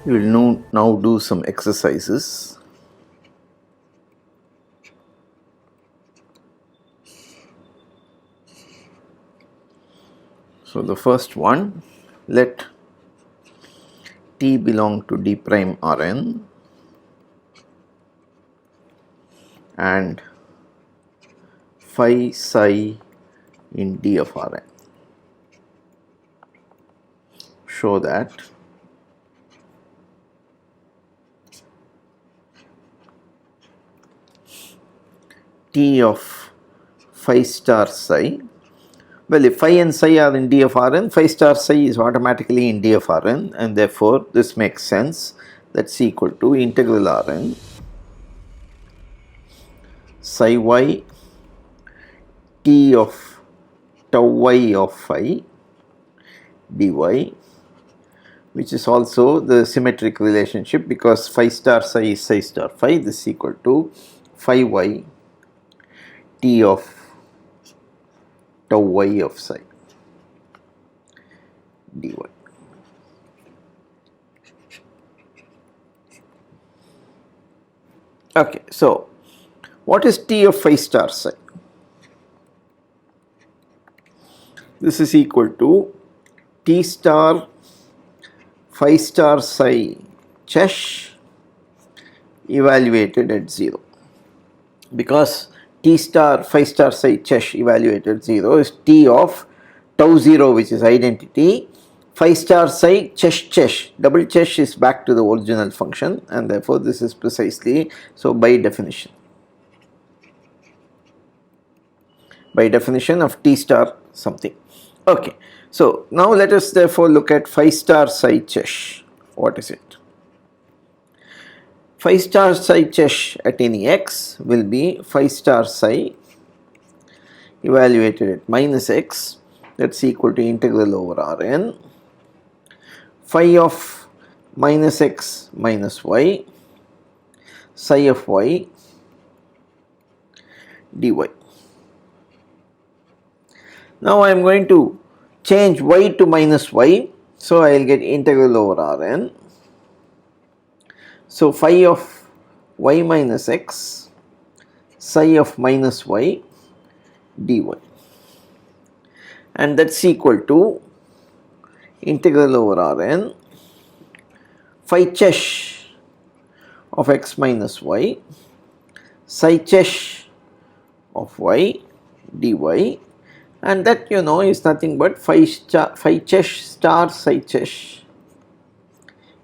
We will now do some exercises. So the first one, let T belong to D prime Rn and phi psi in D of Rn. Show that T of phi star psi, well, if phi and psi are in D of Rn, phi star psi is automatically in D of Rn, and therefore this makes sense. That's equal to integral Rn psi y T of tau y of phi dy, which is also the symmetric relationship because phi star psi is psi star phi. This is equal to phi y T of tau y of psi dy. Okay, so what is T of phi star psi? This is equal to T star phi star psi chesh evaluated at 0, because T star phi star psi chesh evaluated at 0 is T of tau 0, which is identity, phi star psi chesh, double chesh is back to the original function, and therefore this is precisely so by definition of T star something. Okay, so now let us therefore look at phi star psi chesh. What is it? Phi star psi chesh at any x will be phi star psi evaluated at minus x, that's equal to integral over Rn phi of minus x minus y psi of y dy. Now I am going to change y to minus y, so I will get integral over Rn. So phi of y minus x psi of minus y dy, and that's equal to integral over Rn phi chesh of x minus y psi chesh of y dy, and that you know is nothing but phi chesh star psi chesh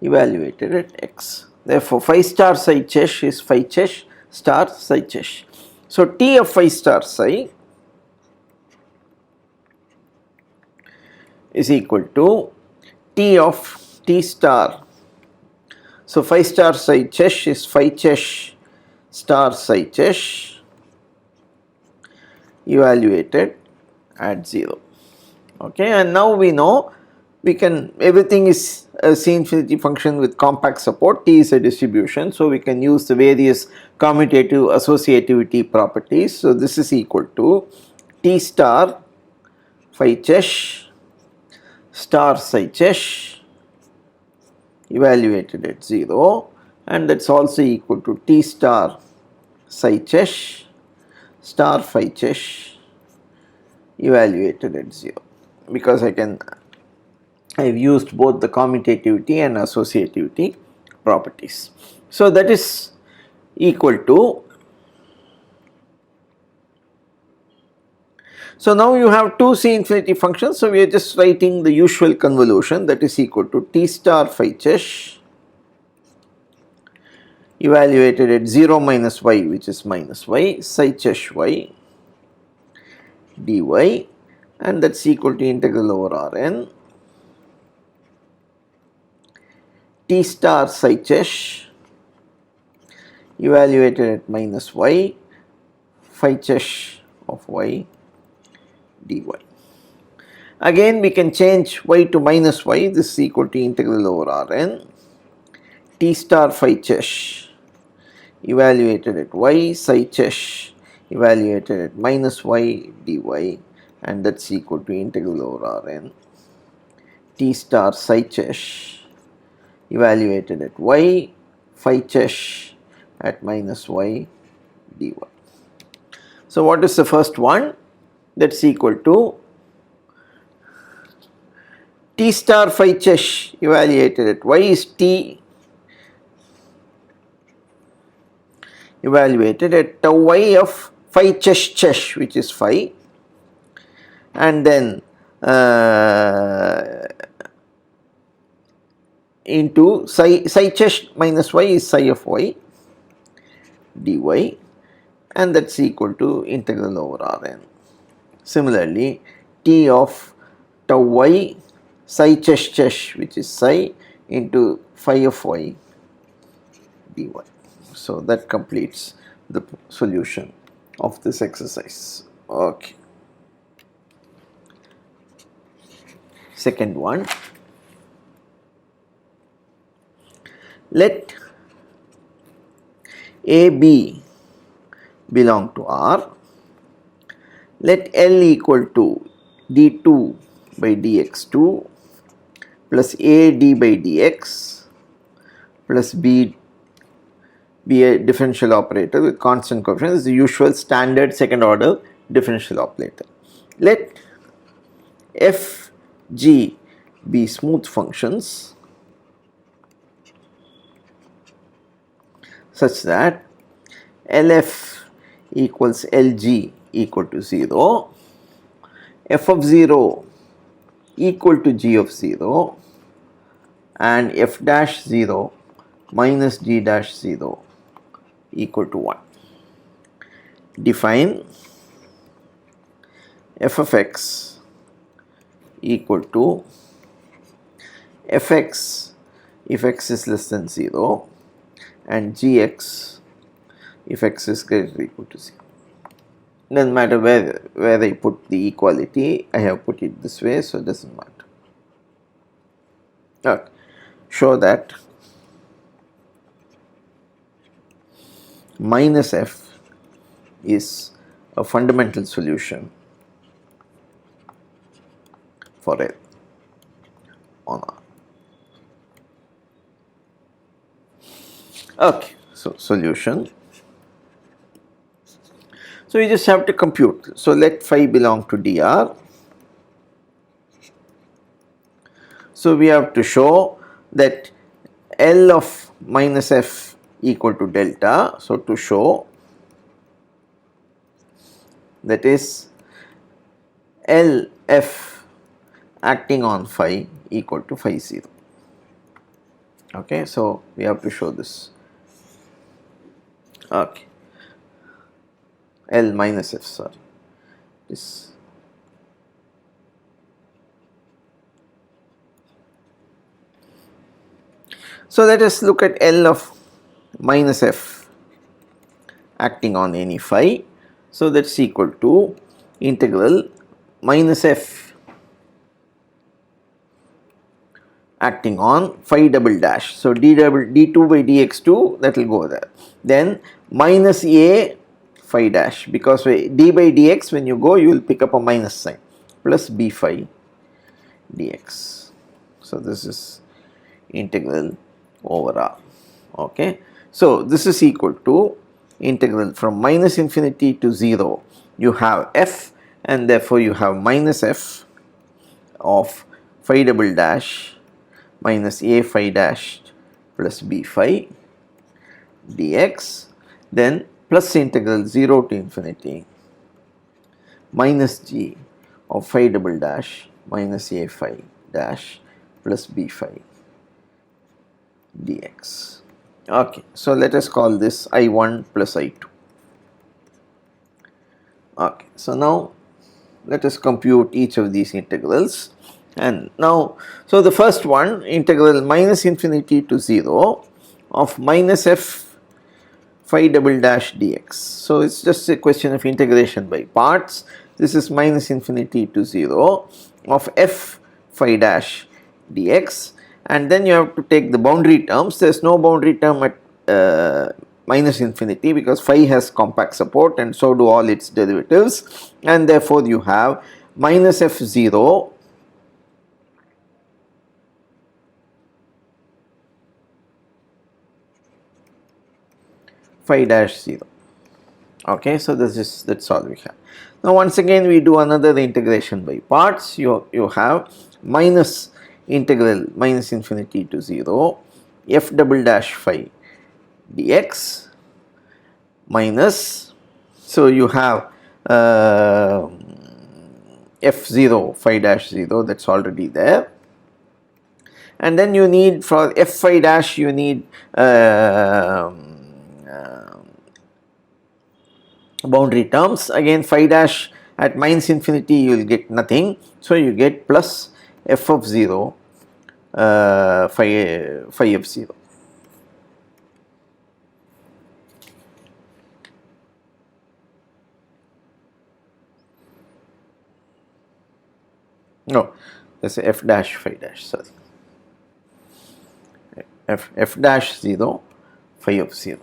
evaluated at x. Therefore phi star psi chesh is phi chesh star psi chesh. So T of phi star psi is equal to T of T star. So phi star psi chesh is phi chesh star psi chesh evaluated at 0. Okay, and now we know everything is a C infinity function with compact support. T is a distribution, so we can use the various commutative associativity properties. So this is equal to T star phi chesh star psi chesh evaluated at 0, and that's also equal to T star psi chesh star phi chesh evaluated at 0, because I have used both the commutativity and associativity properties. So that is equal to, so now you have two C infinity functions, so we are just writing the usual convolution, that is equal to T star phi chesh evaluated at 0 minus y, which is minus y, psi chesh y dy, and that's equal to integral over Rn T star psi chesh evaluated at minus y phi chesh of y dy. Again we can change y to minus y, this is equal to integral over Rn T star phi chesh evaluated at y psi chesh evaluated at minus y dy, and that's equal to integral over Rn T star psi chesh evaluated at y, phi chesh at minus y dy. So what is the first one? That's equal to t star phi chesh evaluated at y is t evaluated at tau y of phi chesh which is phi, and then into psi chesh minus y is psi of y dy, and that's equal to integral over Rn. Similarly, t of tau y psi chesh which is psi into phi of y dy. So that completes the solution of this exercise. Okay. Second one, let AB belong to R, let L equal to d2 by dx2 plus AD by dx plus B be a differential operator with constant coefficients, the usual standard second order differential operator. Let f, g be smooth functions such that LF equals LG equal to 0, f of 0 equal to g of 0, and f dash 0 minus g dash 0 equal to 1. Define f of x equal to fx if x is less than 0 and gx if x is greater or equal to 0. Doesn't matter where I put the equality, I have put it this way, so it doesn't matter. Okay. Show that minus f is a fundamental solution for L on R. Okay, so solution. So you just have to compute. So let phi belong to dr. So we have to show that L of minus f equal to delta. So to show that is LF acting on phi equal to phi 0. Okay, so we have to show this. Okay, L minus f, sorry, this. So let us look at L of minus f acting on any phi. So that's equal to integral minus f acting on phi double dash. So d2 by dx2, that will go there. Then minus a phi dash, because d by dx, when you go, you will pick up a minus sign, plus b phi dx. So this is integral over R. Okay. So this is equal to integral from minus infinity to 0. You have f, and therefore you have minus f of phi double dash minus a phi dash plus b phi dx, then plus integral 0 to infinity minus g of phi double dash minus a phi dash plus b phi dx. Okay, so let us call this I1 plus I2. Okay, so now let us compute each of these integrals. And now, so the first one, integral minus infinity to 0 of minus f phi double dash dx. So it's just a question of integration by parts. This is minus infinity to 0 of f phi dash dx, and then you have to take the boundary terms. There is no boundary term at minus infinity because phi has compact support, and so do all its derivatives, and therefore you have minus f0 phi dash 0. Okay, so that's all we have. Now once again we do another integration by parts. You have minus integral minus infinity to 0 f double dash phi dx minus, so you have f0 phi dash 0, that's already there, and then you need for f phi dash you need boundary terms. Again phi dash at minus infinity you will get nothing, so you get plus f of 0 phi of 0. No, that's f dash phi dash, sorry, f dash 0 phi of 0.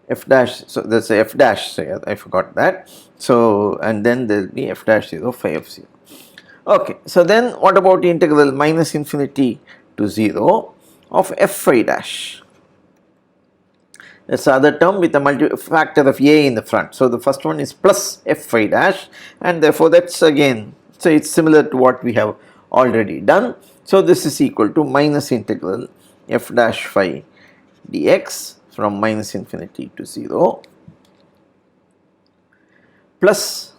F dash, so that's a f dash, so yeah, I forgot that. So and then there will be f dash 0 phi of 0. Okay, so then what about integral minus infinity to 0 of f phi dash? That's the other term with a factor of a in the front. So the first one is plus f phi dash, and therefore that's again, so it's similar to what we have already done. So this is equal to minus integral f dash phi dx from minus infinity to 0 plus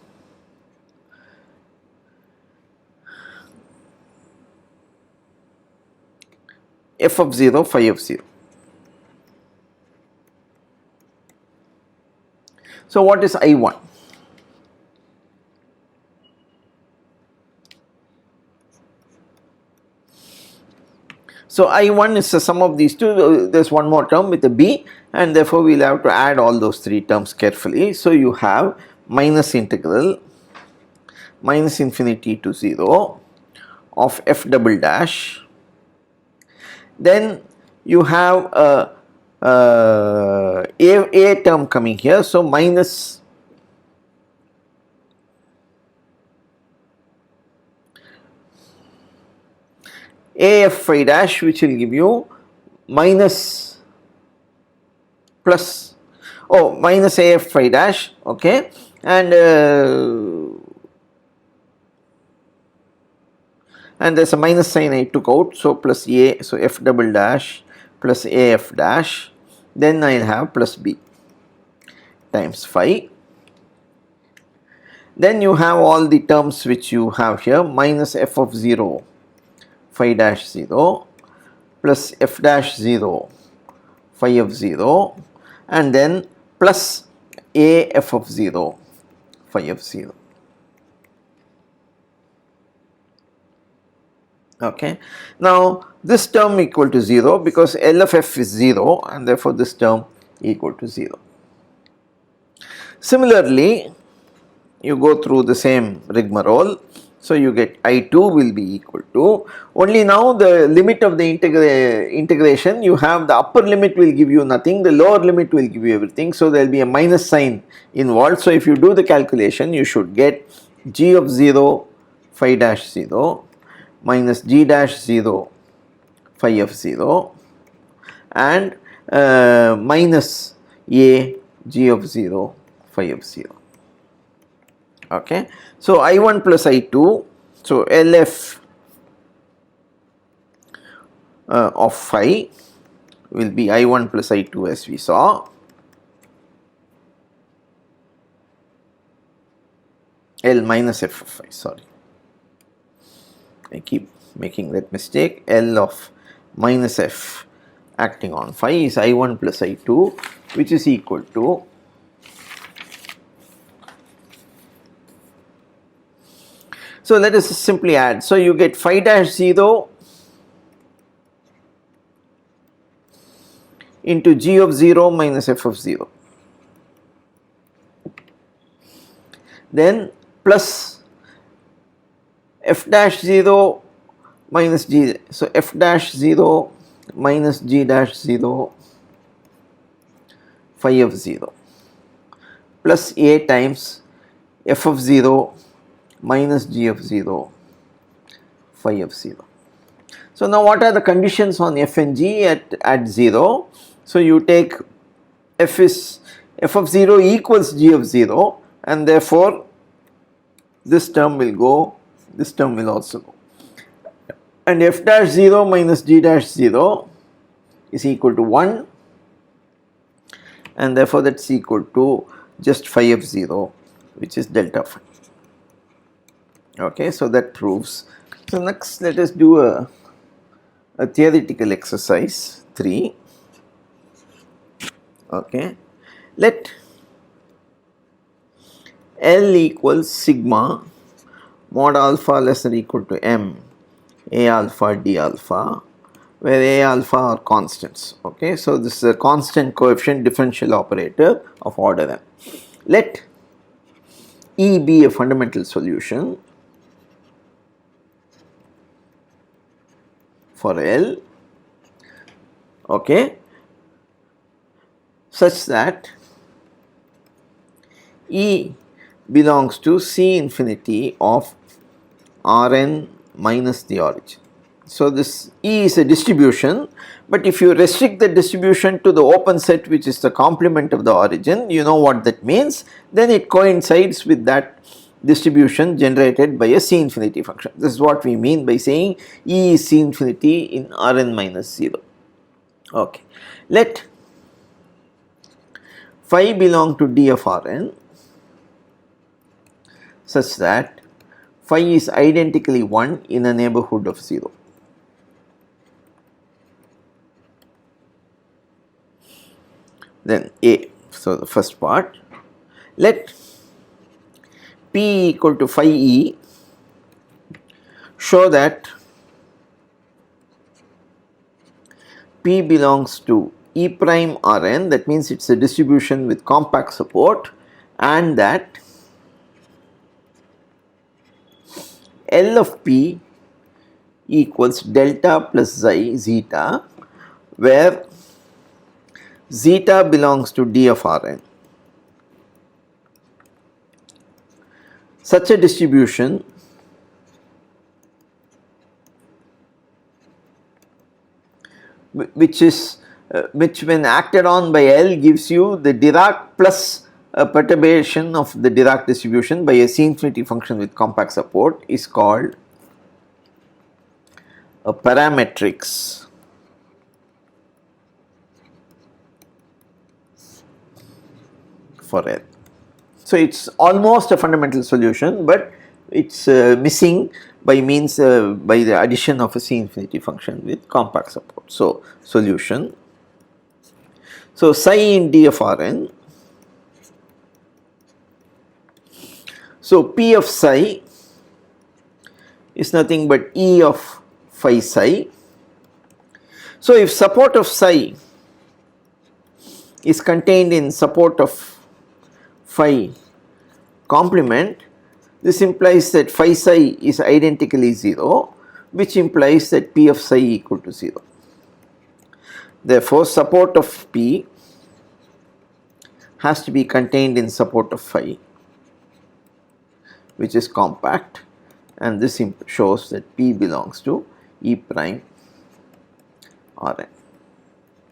f of 0 phi of 0. So what is I1? So I1 is the sum of these two. There's one more term with a b, and therefore we'll have to add all those three terms carefully. So you have minus integral minus infinity to 0 of f double dash. Then you have a term coming here, so minus af phi dash, which will give you minus plus, oh, minus af phi dash, okay, and there's a minus sign I took out, so plus a, so f double dash plus af dash, then I'll have plus b times phi. Then you have all the terms which you have here, minus f of 0 phi dash 0 plus f dash 0 phi of 0, and then plus a f of 0 phi of 0. Okay. Now this term equal to 0 because L of f is 0, and therefore this term equal to 0. Similarly, you go through the same rigmarole. So you get I2 will be equal to, only now the limit of the integration, you have the upper limit will give you nothing, the lower limit will give you everything. So there will be a minus sign involved. So if you do the calculation, you should get g of 0 phi dash 0 minus g dash 0 phi of 0 and minus a g of 0 phi of 0. Okay. So I1 plus I2, so LF of phi will be I1 plus I2 as we saw, L minus f of phi, sorry, I keep making that mistake. L of minus f acting on phi is I1 plus I2, which is equal to so let us simply add. So you get phi dash 0 into g of 0 minus f of 0. Then plus f dash 0 minus g, so f dash 0 minus g dash 0 phi of 0 plus a times f of 0 minus g of 0 phi of 0. So now what are the conditions on f and g at 0? So you take f of 0 equals g of 0, and therefore this term will go, this term will also go, and f dash 0 minus g dash 0 is equal to 1, and therefore that is equal to just phi of 0, which is delta phi. Okay, so that proves. So next let us do a theoretical exercise 3. Okay, let L equals sigma mod alpha less than or equal to m a alpha d alpha, where a alpha are constants. Okay, so this is a constant coefficient differential operator of order n. Let E be a fundamental solution for L, okay, such that E belongs to C infinity of Rn minus the origin. So this E is a distribution, but if you restrict the distribution to the open set, which is the complement of the origin, you know what that means, then it coincides with that distribution generated by a C infinity function. This is what we mean by saying E is C infinity in Rn minus 0. Okay, let phi belong to D of Rn such that phi is identically 1 in a neighborhood of 0. Then A, so the first part, let P equal to phi E show that P belongs to E prime Rn, that means it is a distribution with compact support, and that L of P equals delta plus xi zeta, where zeta belongs to D of Rn. Such a distribution which when acted on by L gives you the Dirac plus a perturbation of the Dirac distribution by a C infinity function with compact support is called a parametrics for L. So it is almost a fundamental solution, but it is missing by means by the addition of a C infinity function with compact support. So solution. So psi in D of Rn. So P of psi is nothing but E of phi psi. So if support of psi is contained in support of phi complement, this implies that phi psi is identically 0, which implies that P of psi equal to 0. Therefore, support of P has to be contained in support of phi, which is compact, and this shows that P belongs to E prime Rn.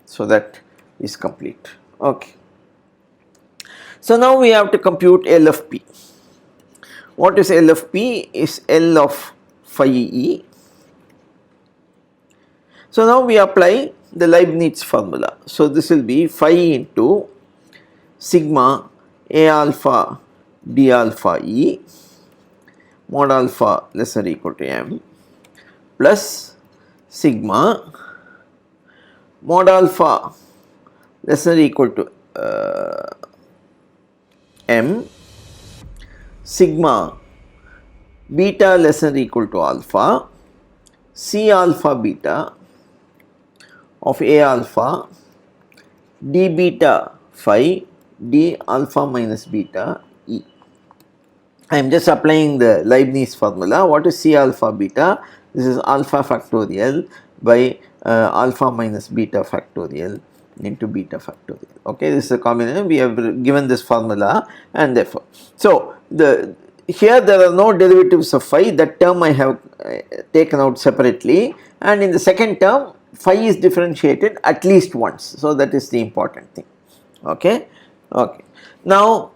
So that is complete. Okay. So now we have to compute L of P. What is L of P? Is L of phi E. So now we apply the Leibniz formula. So this will be phi into sigma A alpha D alpha E mod alpha less than or equal to m plus sigma mod alpha less than or equal to m sigma beta less than or equal to alpha C alpha beta of A alpha d beta phi d alpha minus beta E. I am just applying the Leibniz formula. What is C alpha beta? This is alpha factorial by alpha minus beta factorial into beta factorial. Okay, this is a combination. We have given this formula, and therefore, so here there are no derivatives of phi. That term I have taken out separately, and in the second term phi is differentiated at least once. So, that is the important thing. Okay. Okay. Now,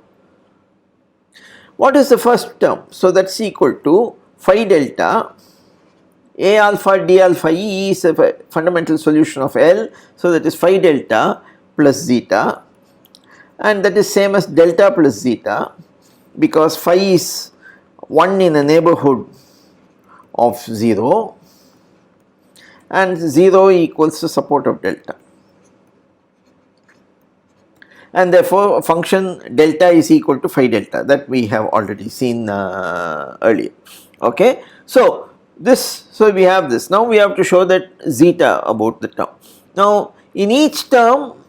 what is the first term? So, that is equal to phi delta A alpha d alpha E is a fundamental solution of L. So, that is phi delta plus zeta, and that is same as delta plus zeta, because phi is 1 in the neighborhood of 0 and 0 equals the support of delta, and therefore function delta is equal to phi delta, that we have already seen earlier. Okay. So, we have this. Now we have to show that zeta about the term. Now in each term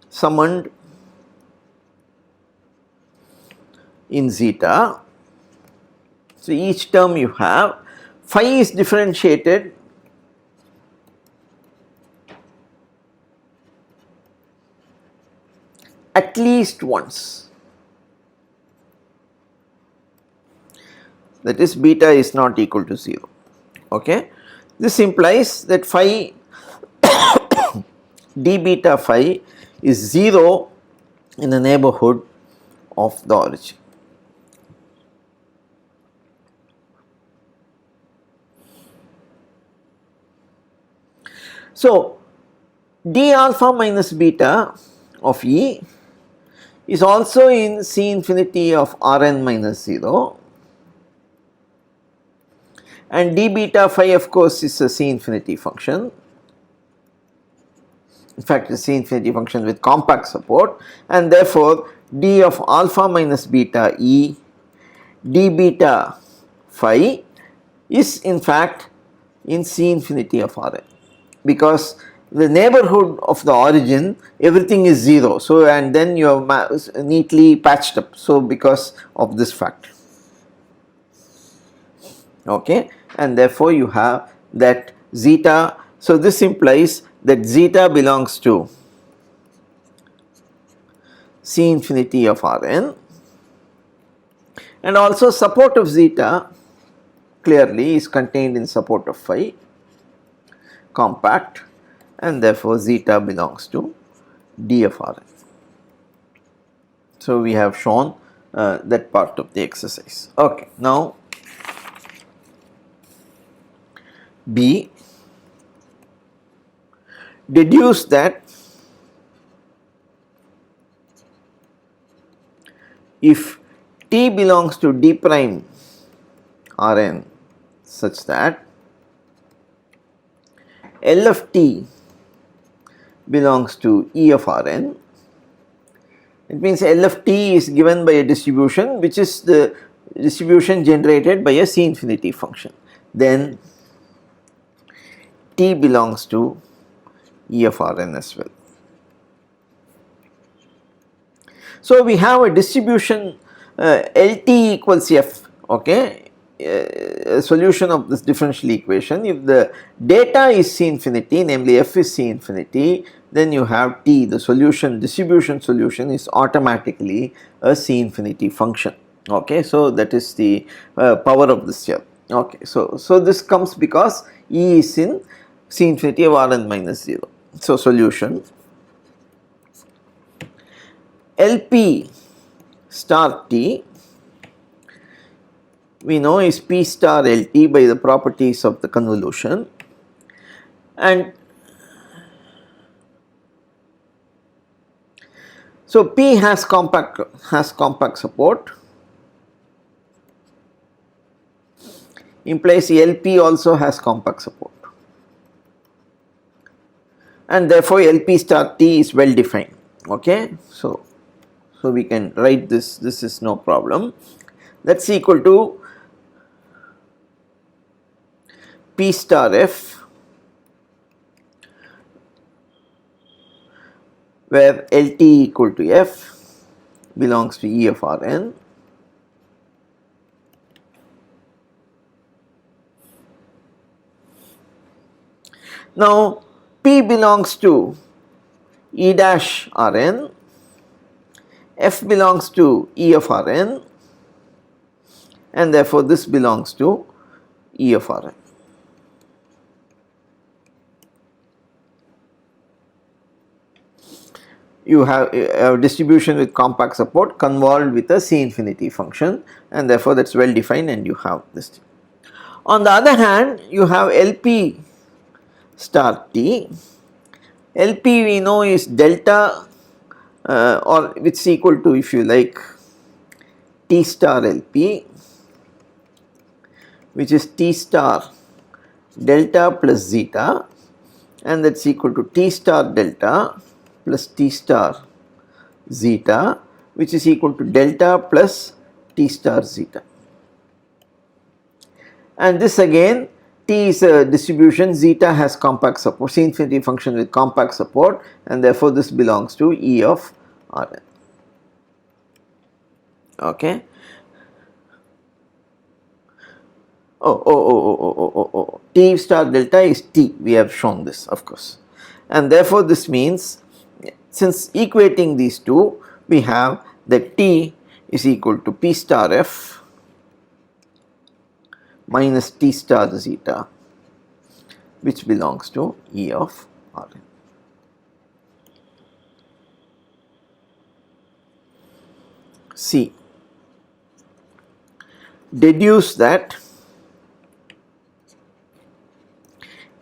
summoned in zeta, so each term you have, phi is differentiated at least once, that is beta is not equal to 0. Okay. This implies that phi d beta phi is 0 in the neighborhood of the origin. So, d alpha minus beta of E is also in C infinity of Rn minus 0, and d beta phi of course is a C infinity function. In fact, it is C infinity function with compact support, and therefore d of alpha minus beta E d beta phi is in fact in C infinity of Rn, because the neighborhood of the origin everything is 0. So, and then you have neatly patched up. So, because of this fact. Okay. And therefore, you have that zeta. So, this implies that zeta belongs to C infinity of Rn, and also support of zeta clearly is contained in support of phi, compact, and therefore zeta belongs to d of Rn. So, we have shown that part of the exercise. Okay. Now, B, deduce that if T belongs to d prime Rn such that L of T belongs to E of Rn, it means L of T is given by a distribution which is the distribution generated by a C infinity function, then T belongs to E of Rn as well. So, we have a distribution Lt equals F, okay, a solution of this differential equation. If the data is C infinity, namely F is C infinity, then you have T, the solution, distribution solution is automatically a C infinity function. Okay. So, that is the power of this here. Okay. So, this comes because E is in C infinity of Rn minus 0. So, solution Lp star T we know is P star Lt by the properties of the convolution, and so P has compact support, implies Lp also has compact support, and therefore Lp star T is well defined. Okay. So we can write this is no problem. That is equal to P star F, where Lt equal to F belongs to E of Rn, now P belongs to E dash Rn, F belongs to E of Rn, and therefore this belongs to E of Rn. you have a distribution with compact support convolved with a C infinity function, and therefore that is well defined and you have this. On the other hand, you have LP star T. LP we know is delta or which is equal to, if you like, T star LP, which is T star delta plus zeta, and that is equal to T star delta plus T star zeta, which is equal to delta plus T star zeta. And this again, T is a distribution, zeta has compact support, C infinity function with compact support, and therefore this belongs to E of Rn. Okay. T star delta is T, we have shown this, of course, and therefore this means, since equating these two, we have that T is equal to P star F minus T star zeta, which belongs to E of Rn. C. Deduce that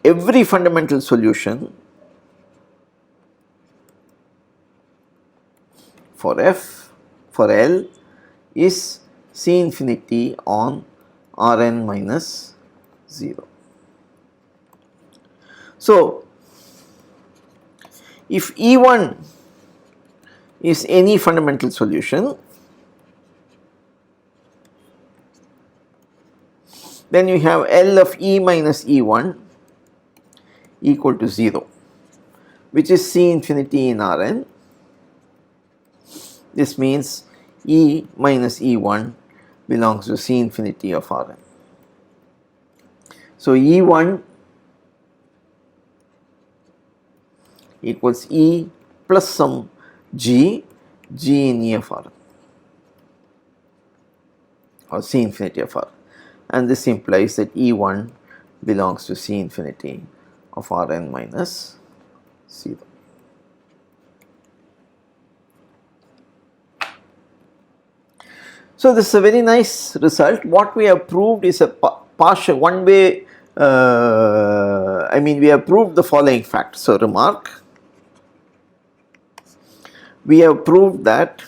every fundamental solution for F, for L, is C infinity on Rn minus 0. So, if E1 is any fundamental solution, then you have L of E minus E1 equal to 0, which is C infinity in Rn. This means E minus E1 belongs to C infinity of Rn. So, E1 equals E plus some G in E of Rn, or C infinity of Rn, and this implies that E1 belongs to C infinity of Rn minus 0. So, this is a very nice result. What we have proved is a partial one way, we have proved the following fact. So, remark, we have proved that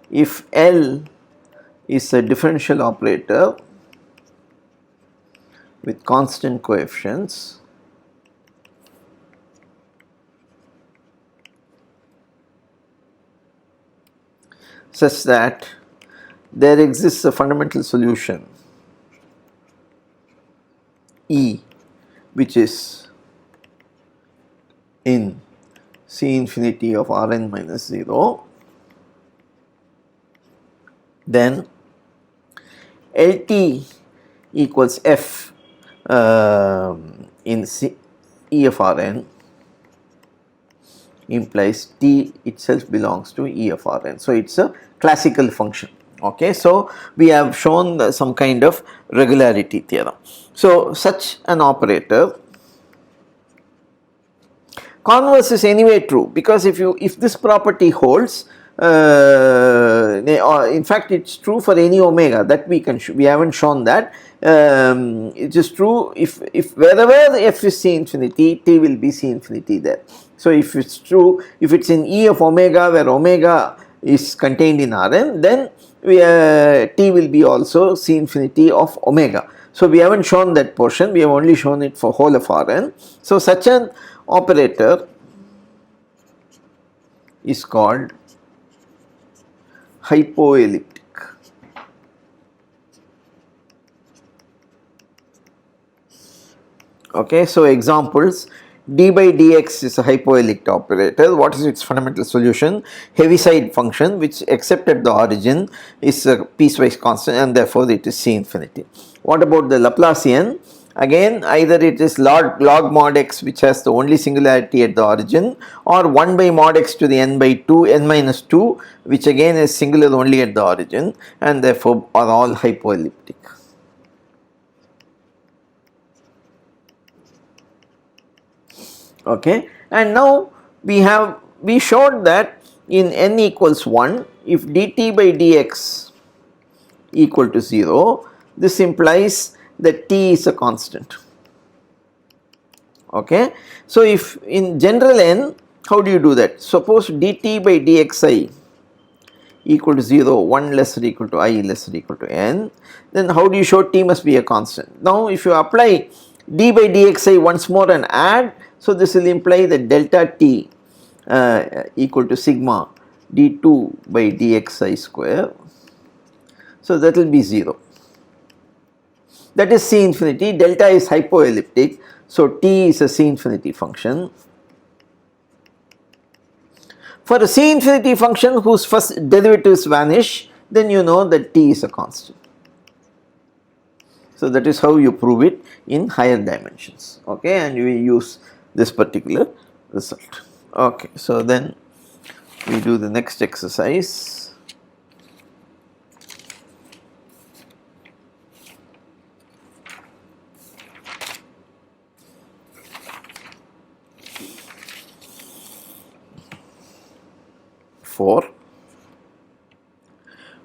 if L is a differential operator with constant coefficients, such that there exists a fundamental solution E, which is in C infinity of Rn minus 0, then LT equals F in E of Rn implies T itself belongs to E of Rn. So, it is a classical function. Okay. So, we have shown some kind of regularity theorem. So, such an operator, converse is anyway true, because if this property holds, in fact it is true for any omega, that we have not shown that. It is true if wherever F is C infinity, T will be C infinity there. So, if it is true, if it is in E of omega where omega is contained in Rn, then T will be also C infinity of omega. So, we have not shown that portion, we have only shown it for whole of Rn. So, such an operator is called hypoelliptic. Okay. So, examples, d by dx is a hypoelliptic operator. What is its fundamental solution? Heaviside function, which except at the origin is a piecewise constant, and therefore it is C infinity. What about the Laplacian? Again, either it is log mod x, which has the only singularity at the origin, or 1 by mod x to the n by 2, n minus 2, which again is singular only at the origin, and therefore are all hypoelliptic. Okay, and now we showed that in n equals 1, if dt by dx equal to 0, this implies that t is a constant. Okay, so if in general n, how do you do that? Suppose dt by dxi equal to 0, 1 less or equal to I less or equal to n, then how do you show t must be a constant? Now if you apply d by dxi once more and add, so this will imply that delta t equal to sigma d2 by dxi square, so that will be 0. That is C infinity, delta is hypoelliptic, so t is a C infinity function. For a C infinity function whose first derivatives vanish, then you know that t is a constant. So that is how you prove it in higher dimensions, okay, and you use this particular result. Okay, so then we do the next exercise.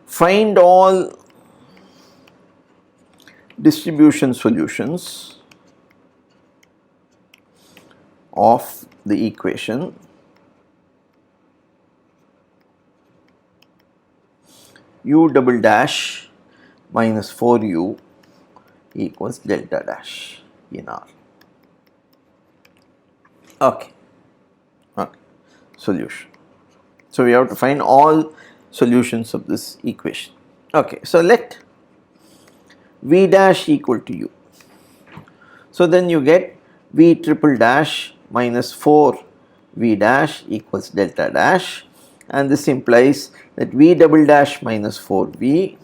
Find all distribution solutions of the equation u double dash minus 4u equals delta dash in R. Okay, solution. So we have to find all solutions of this equation. Okay, so let v dash equal to u. So then you get v triple dash minus 4 v dash equals delta dash, and this implies that v double dash minus 4v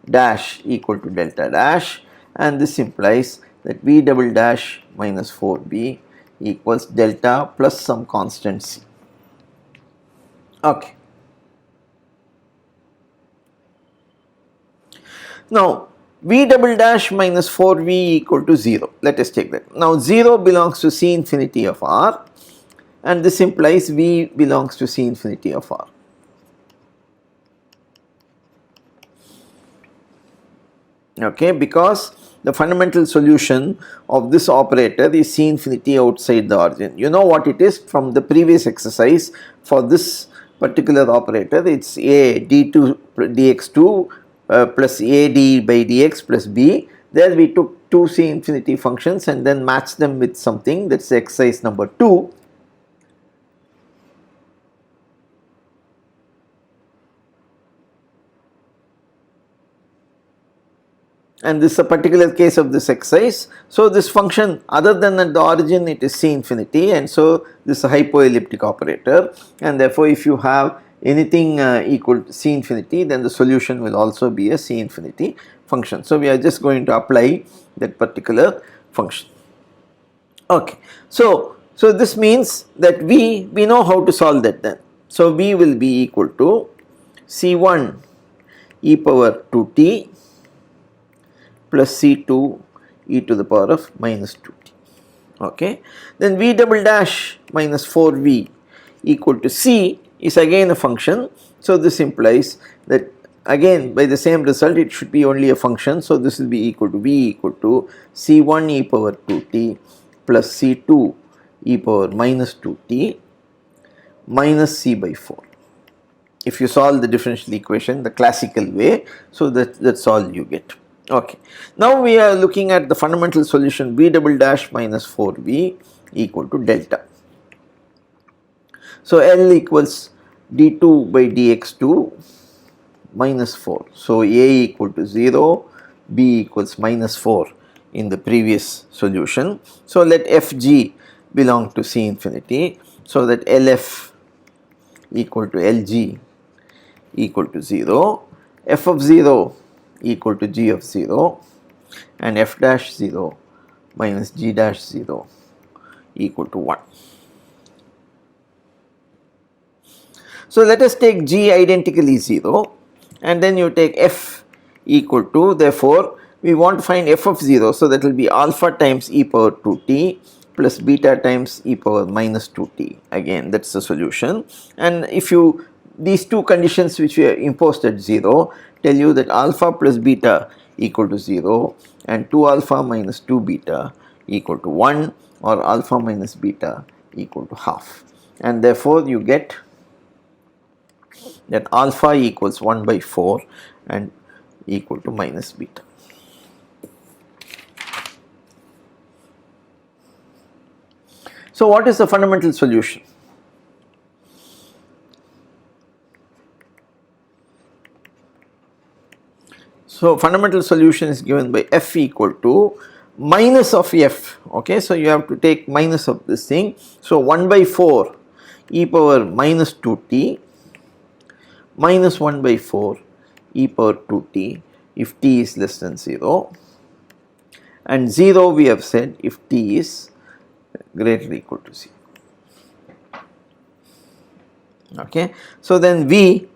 dash equal to delta dash, and this implies that v double dash minus 4v equals delta plus some constant c. Okay. Now v double dash minus 4v equal to 0. Let us take that. Now 0 belongs to C infinity of R, and this implies v belongs to C infinity of R. Okay, because the fundamental solution of this operator is C infinity outside the origin. You know what it is from the previous exercise. For this particular operator, it's a d2 dx2 plus a d by dx plus b. There we took two C infinity functions and then matched them with something, that's exercise number 2. And this is a particular case of this exercise. So this function, other than at the origin, it is C infinity, and so this is a hypoelliptic operator, and therefore if you have anything equal to C infinity, then the solution will also be a C infinity function. So we are just going to apply that particular function. Okay, so this means that we know how to solve that then. So v will be equal to C1 e power 2t plus C2 e to the power of minus 2t. Okay, then v double dash minus 4v equal to c is again a function. So this implies that again by the same result it should be only a function. So this will be equal to v equal to C1 e power 2t plus C2 e power minus 2t minus c by 4. If you solve the differential equation the classical way, so that's all you get. Okay, now we are looking at the fundamental solution v double dash minus 4v equal to delta. So L equals d2 by dx2 minus 4. So A equal to 0, B equals minus 4 in the previous solution. So let Fg belong to C infinity, so that Lf equal to Lg equal to 0, f of 0 equal to g of 0, and f dash 0 minus g dash 0 equal to 1. So let us take g identically 0, and then you take f equal to, therefore we want to find f of 0, so that will be alpha times e power 2t plus beta times e power minus 2t. Again, that's the solution. And if you, these two conditions which we have imposed at 0 tell you that alpha plus beta equal to 0 and 2 alpha minus 2 beta equal to 1, or alpha minus beta equal to half. And therefore, you get that alpha equals 1 by 4 and equal to minus beta. So, what is the fundamental solution? So, fundamental solution is given by f equal to minus of f. Okay, so you have to take minus of this thing. So, 1 by 4 e power minus 2t minus 1 by 4 e power 2t if t is less than 0, and 0 we have said if t is greater or equal to 0. Okay. So, then V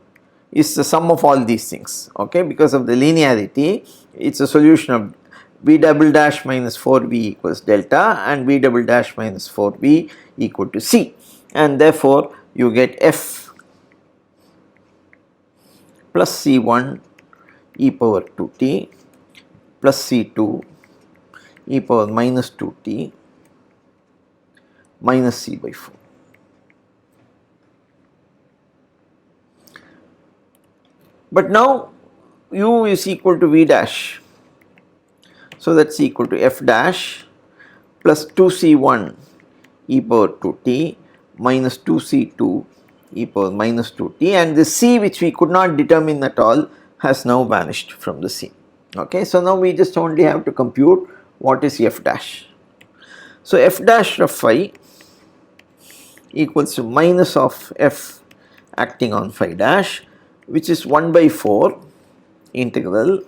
is the sum of all these things, okay, because of the linearity. It is a solution of V double dash minus 4V equals delta and V double dash minus 4V equal to C, and therefore, you get F plus C1 e power 2t plus C2 e power minus 2t minus C by 4. But now u is equal to V dash, so that is equal to F dash plus 2C1 e power 2t minus 2C2 e power minus 2t, and the C which we could not determine at all has now vanished from the scene. Okay. So, now we just only have to compute what is F dash. So, F dash of phi equals to minus of f acting on phi dash, which is 1 by 4 integral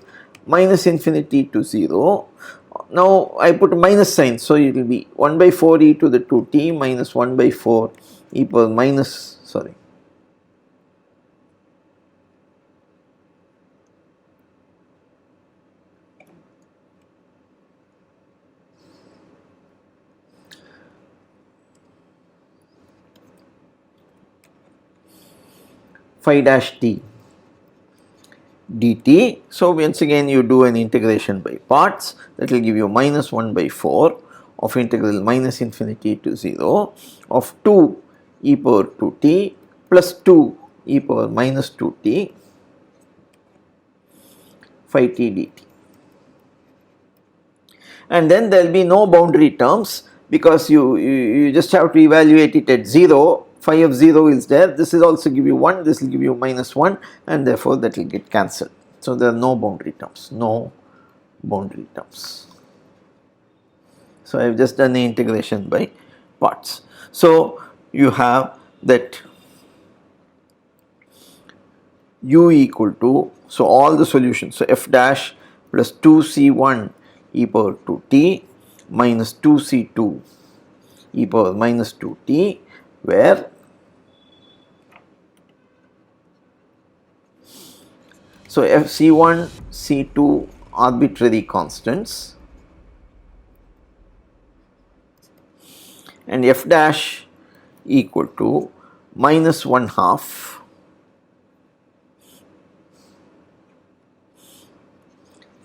minus infinity to 0. Now, I put a minus sign, so it will be 1 by 4 e to the 2t minus 1 by 4 e power minus, sorry, phi dash t dt. So, once again you do an integration by parts, that will give you minus 1 by 4 of integral minus infinity to 0 of 2 e power 2t plus 2 e power minus 2t phi t dt. And then there will be no boundary terms, because you just have to evaluate it at 0. Phi of 0 is there, this will also give you 1, this will give you minus 1, and therefore that will get cancelled. So, there are no boundary terms, no boundary terms. So, I have just done the integration by parts. So, you have that u equal to, so all the solutions, so f dash plus 2c1 e power 2t minus 2c2 e power minus 2t, where so f c1 c2 arbitrary constants and f dash equal to minus 1/2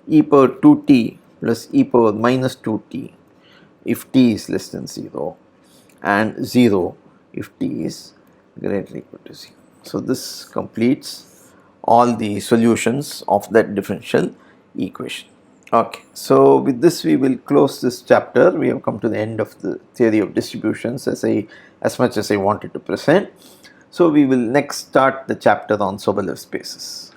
e power 2t plus e power minus 2t if t is less than 0 and 0 if t is greater or equal to 0. So, this completes all the solutions of that differential equation. Okay. So, with this we will close this chapter. We have come to the end of the theory of distributions as much as I wanted to present. So, we will next start the chapter on Sobolev spaces.